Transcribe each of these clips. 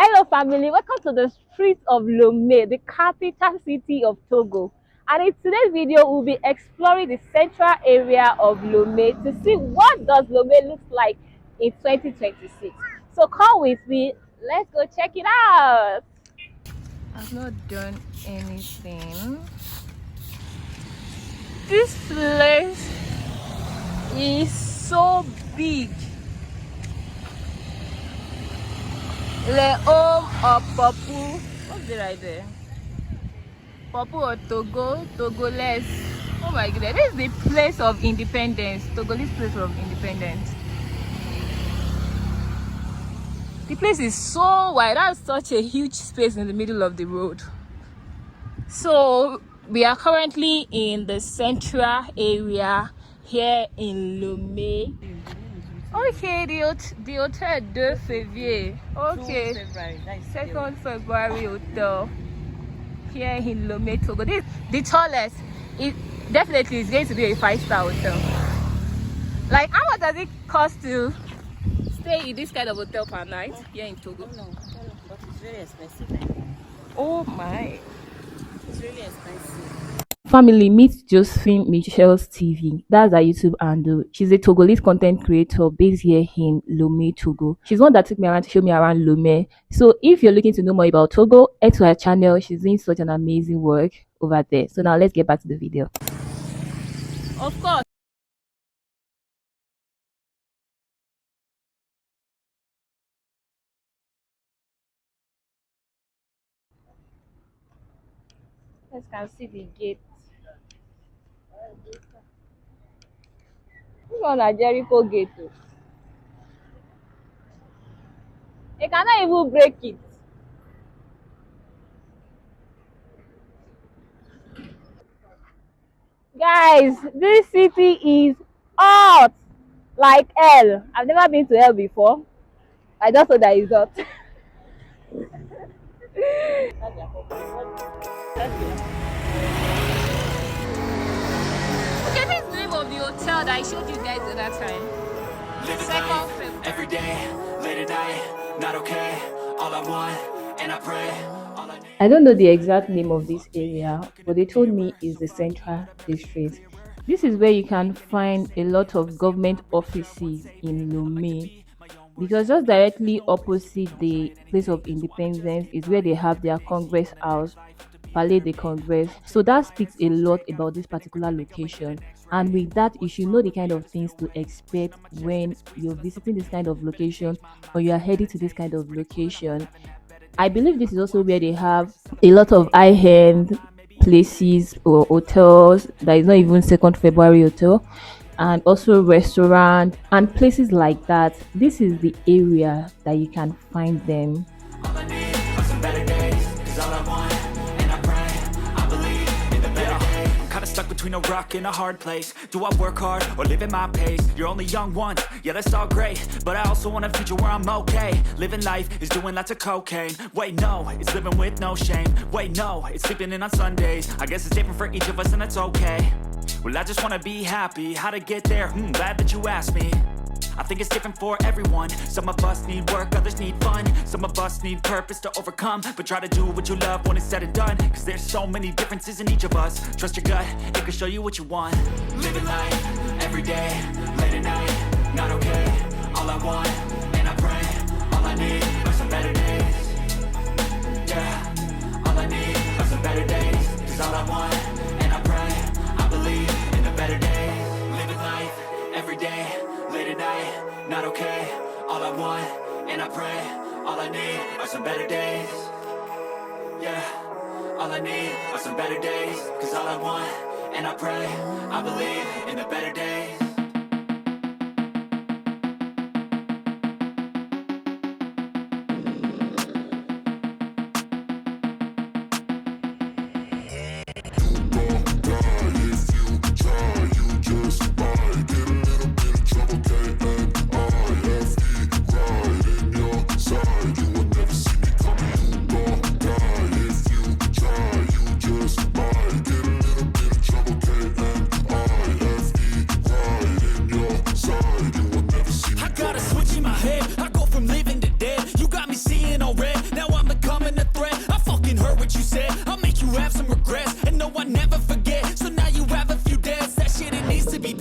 Hello family, welcome to the streets of Lome, the capital city of Togo. And in today's video, we'll be exploring the central area of Lome to see what does Lome look like in 2026. So come with me, let's go check it out. I've not done anything. This place is so big. Le home of Papu. What's it right there? Papu or Togo, Togolese. Oh my goodness, this is the place of independence. Togolese place of independence. The place is so wide. That's such a huge space in the middle of the road. So we are currently in the central area here in Lome. Okay, the hotel de Février. Okay, 2nd February hotel here in Lome, Togo. This the tallest. It definitely is going to be a 5-star hotel. Like, how much does it cost to stay in this kind of hotel per night here in Togo? No, but it's very expensive. Oh my. It's really expensive. Family, meet Josephine Michelle's TV. That's her YouTube handle. She's a Togolese content creator based here in Lome, Togo. She's one that took me around to show me around Lome. So if you're looking to know more about Togo, head to her channel. She's doing such an amazing work over there. So now let's get back to the video. Of course. Let's can see the gate. This one is Jericho gate. Oh. You cannot even break it. Guys, this city is hot like hell. I've never been to hell before. I just know that it's hot. Okay, this is the name of the hotel that I showed you guys the other time. Second February. Every day, late at night, not okay. All I want, and I pray. All I need. I don't know the exact name of this area, but they told me it's the Central District. This is where you can find a lot of government offices in Lome, because just directly opposite the place of independence is where they have their Congress House, Palais de Congress. So that speaks a lot about this particular location. And with that, you should know the kind of things to expect when you're visiting this kind of location or you are heading to this kind of location. I believe this is also where they have a lot of high-end places or hotels that is not even 2nd February hotel, and also restaurant and places like that. This is the area that you can find them. All I need are some better days. 'Cause all I want, and I pray, I believe in the better days. I'm kinda stuck between a rock and a hard place. Do I work hard or live at my pace? You're only young once, yeah, that's all great. But I also want a future where I'm okay. Living life is doing lots of cocaine. Wait, no, it's living with no shame. Wait, no, it's sleeping in on Sundays. I guess it's different for each of us, and that's okay. Well, I just wanna be happy. How to get there? Glad that you asked me. I think it's different for everyone. Some of us need work, others need fun. Some of us need purpose to overcome. But try to do what you love when it's said and done. Cause there's so many differences in each of us. Trust your gut, it can show you what you want. Living life, every day, late at night, not okay. All I want, and I pray, all I need are some better days. Yeah, all I need are some better days. Cause all I want, and I pray, I believe in the better days. Living life, every day, late at night, not okay. All I want, and I pray, all I need are some better days. Yeah, all I need are some better days. Cause all I want, and I pray, I believe in the better days.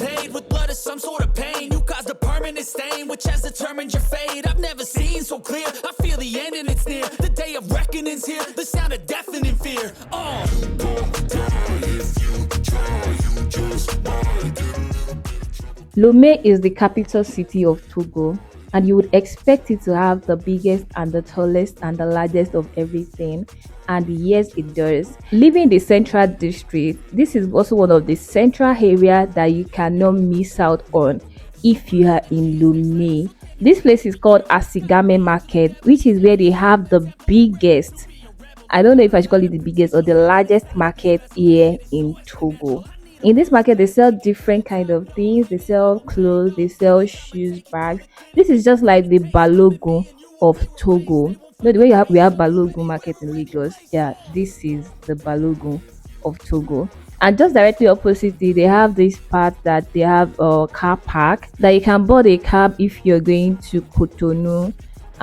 paid with blood or some sort of pain. You caused a permanent stain, which has determined your fate. I've never seen so clear. I feel the end and it's near. The day of reckoning's here. The sound of deafening fear. Lome is the capital city of Togo, and you would expect it to have the biggest and the tallest and the largest of everything. And yes, it does. Living in the central district, this is also one of the central areas that you cannot miss out on if you are in Lome. This place is called Sigame Market, which is where they have the biggest, I don't know if I should call it the biggest or the largest market here in Togo. In this market, they sell different kind of things. They sell clothes, they sell shoes, bags. This is just like the Balogun of Togo. No, the way we have Balogun market in Lagos. Yeah, this is the Balogun of Togo. And just directly opposite it, they have this part that they have a car park that you can board a cab if you're going to Cotonou.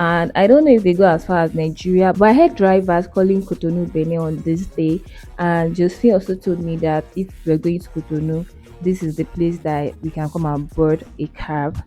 And I don't know if they go as far as Nigeria, but I heard drivers calling Cotonou Benin on this day. And Josephine also told me that if we're going to Cotonou, this is the place that we can come and board a cab.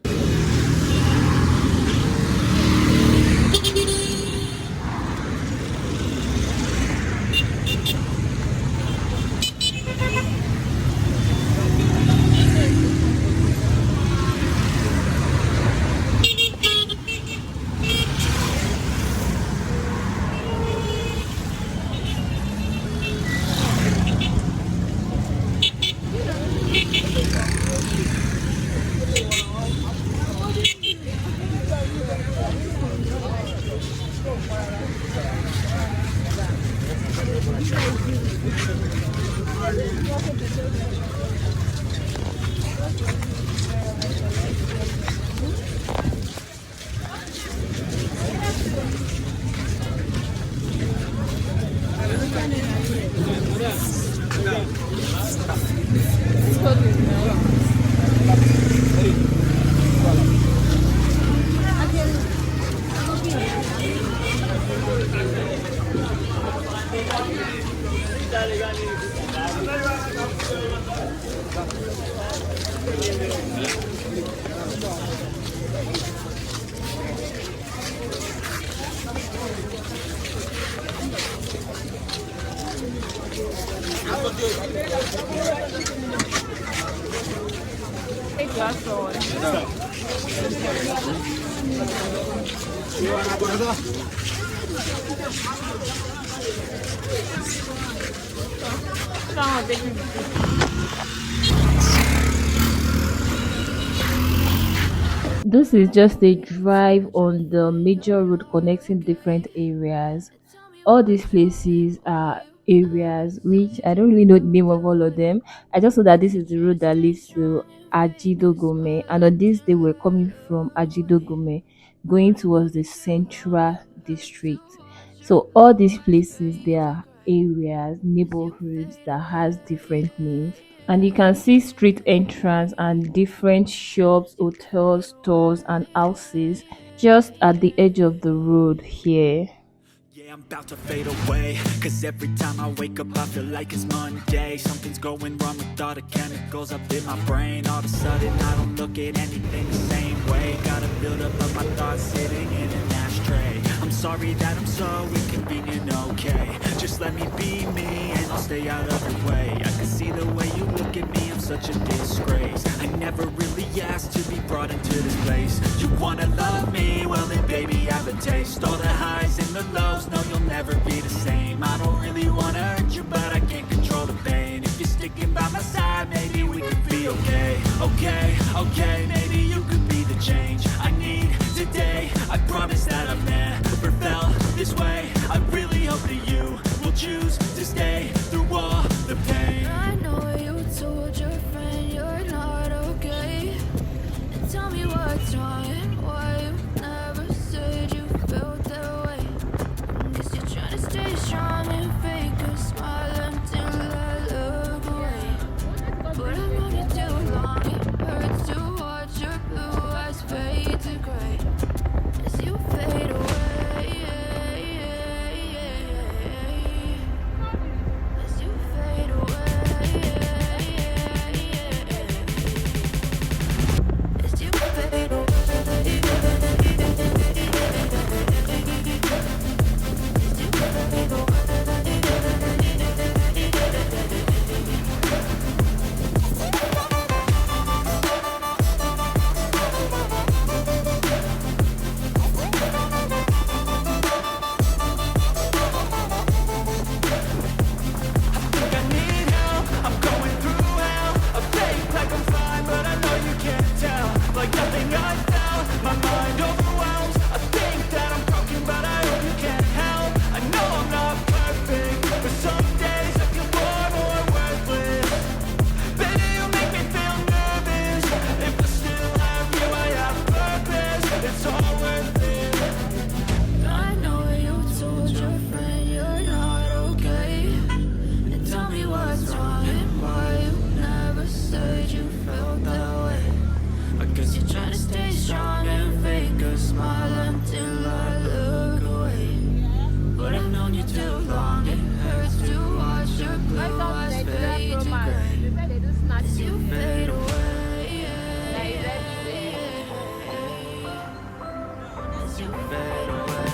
This is just a drive on the major road connecting different areas. All these places are areas which I don't really know the name of all of them. I just know that this is the road that leads to Ajidogome, and on this they were coming from Ajidogome going towards the central district. So all these places, they are areas, neighborhoods that has different names. And you can see street entrance and different shops, hotels, stores and houses just at the edge of the road here. Yeah, I'm about to fade away. Cause every time I wake up I feel like it's Monday. Something's going wrong with all the chemicals up in my brain. All of a sudden I don't look at anything the same way. Gotta build up of my thoughts sitting in an ashtray. I'm sorry that I'm so inconvenient, okay. Just let me be me and I'll stay out of your way. I can see the way you look at me, I'm such a disgrace. I never really asked to be brought into this place. You wanna love me? Well then baby have a taste. All the highs and the lows, no you'll never be the same. I don't really wanna hurt you but I can't control the pain. If you're sticking by my side maybe we could be okay. Okay, okay, maybe you could be the change I need today. I promise that I've never felt this way. I really hope that you will choose to stay through all the pain. I know you told your friend you're not okay. And tell me what's wrong and why you never said you felt that way. Guess you're trying to stay strong and fake a smile until I look away. But I've known it too long, it hurts to watch. smile until I look away. But I've known you too long, it hurts to watch your blue eyes fade to gray as you fade away. As you fade away.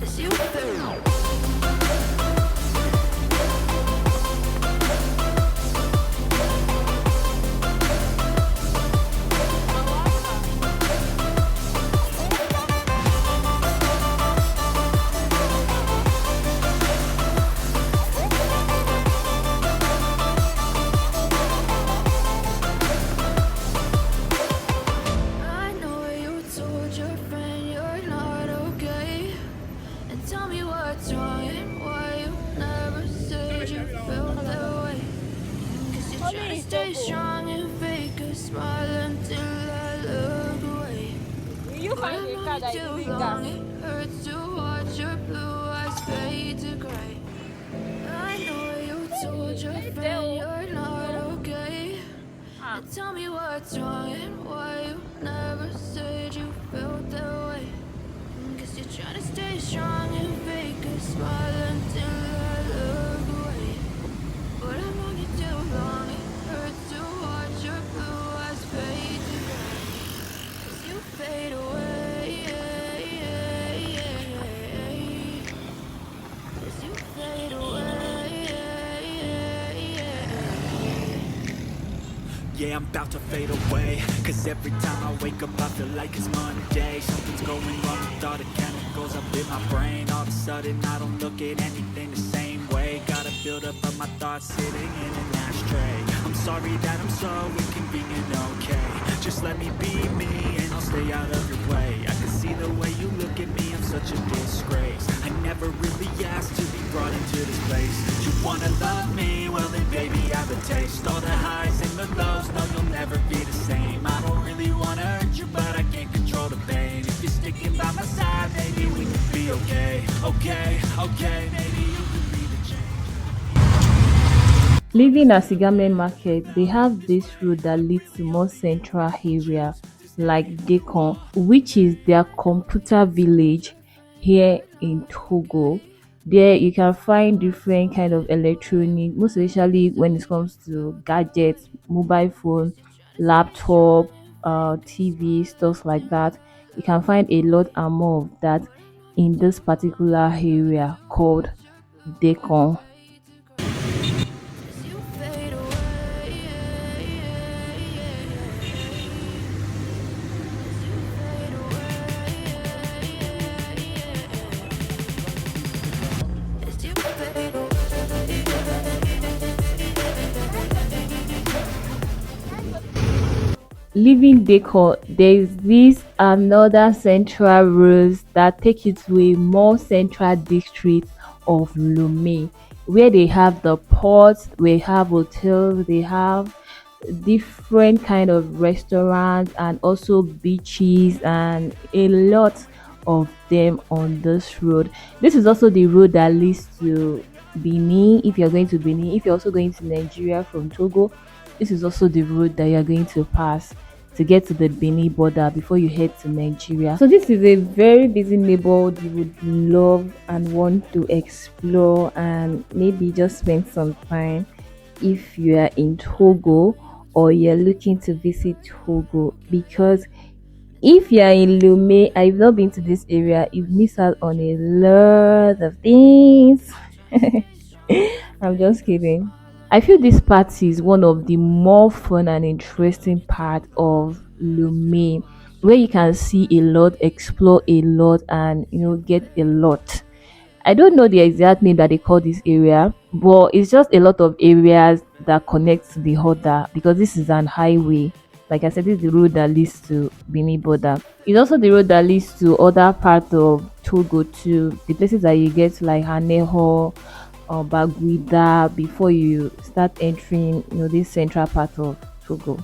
As you fade away. I know you told your friend you're not okay. And tell me what's wrong and why you never said you felt that way. Cause you're trying to stay strong and fake a smile until I look away. Will you But find I've a known car you that is too using long, gas? it hurts to watch your blue eyes fade to gray. I know you told your friend you're not okay. And tell me what's wrong and why you never said you felt that way. Guess you're trying to stay strong and fake a smile until I look away. But I've known you too long, it hurts to watch your blue eyes fade to gray as you fade away. As you fade away. Yeah, I'm about to fade away. Cause every time I wake up I feel like it's Monday. Something's going wrong with all the chemicals up in my brain. All of a sudden I don't look at anything the same way. Gotta build up of my thoughts sitting in an ashtray. I'm sorry that I'm so inconvenient, okay. Just let me be me and I'll stay out of your way. I can see the way you look at me, I'm such a disgrace. I never really asked to be brought into this place. You wanna love me? Well then baby I have a taste. All the highs and the lows, no you'll never be the same. I don't really wanna hurt you but I can't control the pain. If you're sticking by my side, maybe we can be okay. Okay, maybe you could be the change. Living at Sigame market, they have this road that leads to more central area like Dekon, which is their computer village here in Togo. There you can find different kind of electronic, most especially when it comes to gadgets, mobile phone, laptop, TV, stuff like that. You can find a lot and more of that in this particular area called Dekon. As you fade away. As you fade away. As you fade away. Leaving Decor, there is this another central roads that take you to a more central district of Lome, where they have the ports, we have hotels, they have different kind of restaurants and also beaches and a lot of them on this road. This is also the road that leads to Benin. If you're going to Benin, if you're also going to Nigeria from Togo, this is also the road that you're going to pass to get to the Benin border before you head to Nigeria. So this is a very busy neighborhood you would love and want to explore and maybe just spend some time if you are in Togo or you're looking to visit Togo, because if you're in Lome, I've not been to this area, you've missed out on a lot of things. I'm just kidding. I feel this part is one of the more fun and interesting part of Lome, where you can see a lot, explore a lot, and get a lot. I don't know the exact name that they call this area, but it's just a lot of areas that connect to the other because this is an highway. Like I said, this is the road that leads to Benin border. It's also the road that leads to other parts of Togo too. The places that you get to like Haneho or Baguida before you start entering, this central part of Togo.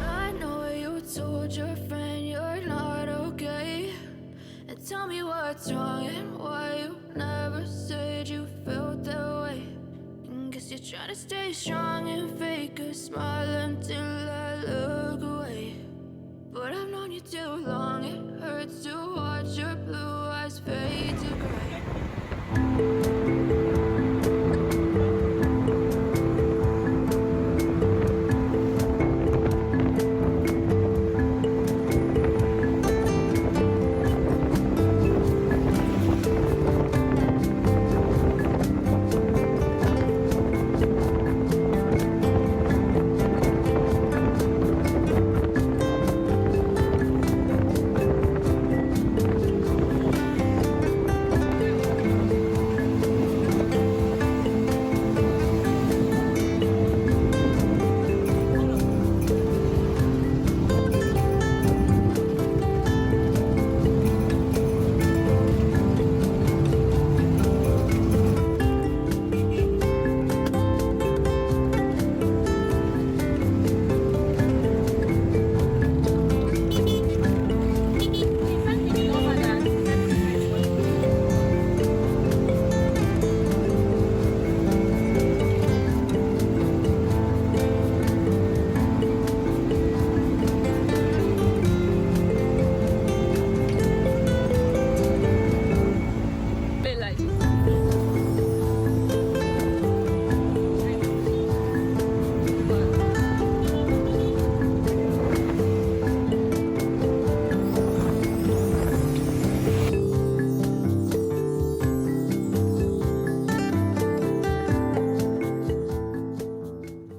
I know you told your friend you're to stay strong and fake a smile until I look away. But I've known you too long, it hurts to watch your blue eyes fade to gray.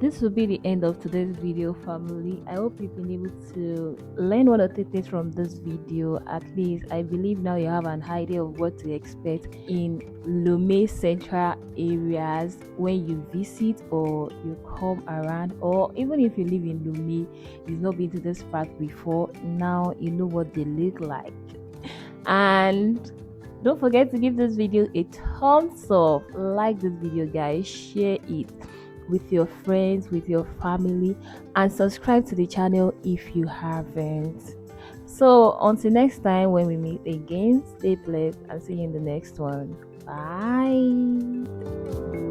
This will be the end of today's video, family. I hope you've been able to learn one or two things from this video. At least I believe now you have an idea of what to expect in Lome central areas when you visit or you come around, or even if you live in Lome, you've not been to this park before. Now you know what they look like. And don't forget to give this video a thumbs up, like this video guys, share it with your friends, with your family, and subscribe to the channel if you haven't. So until next time when we meet again, stay blessed and see you in the next one. Bye.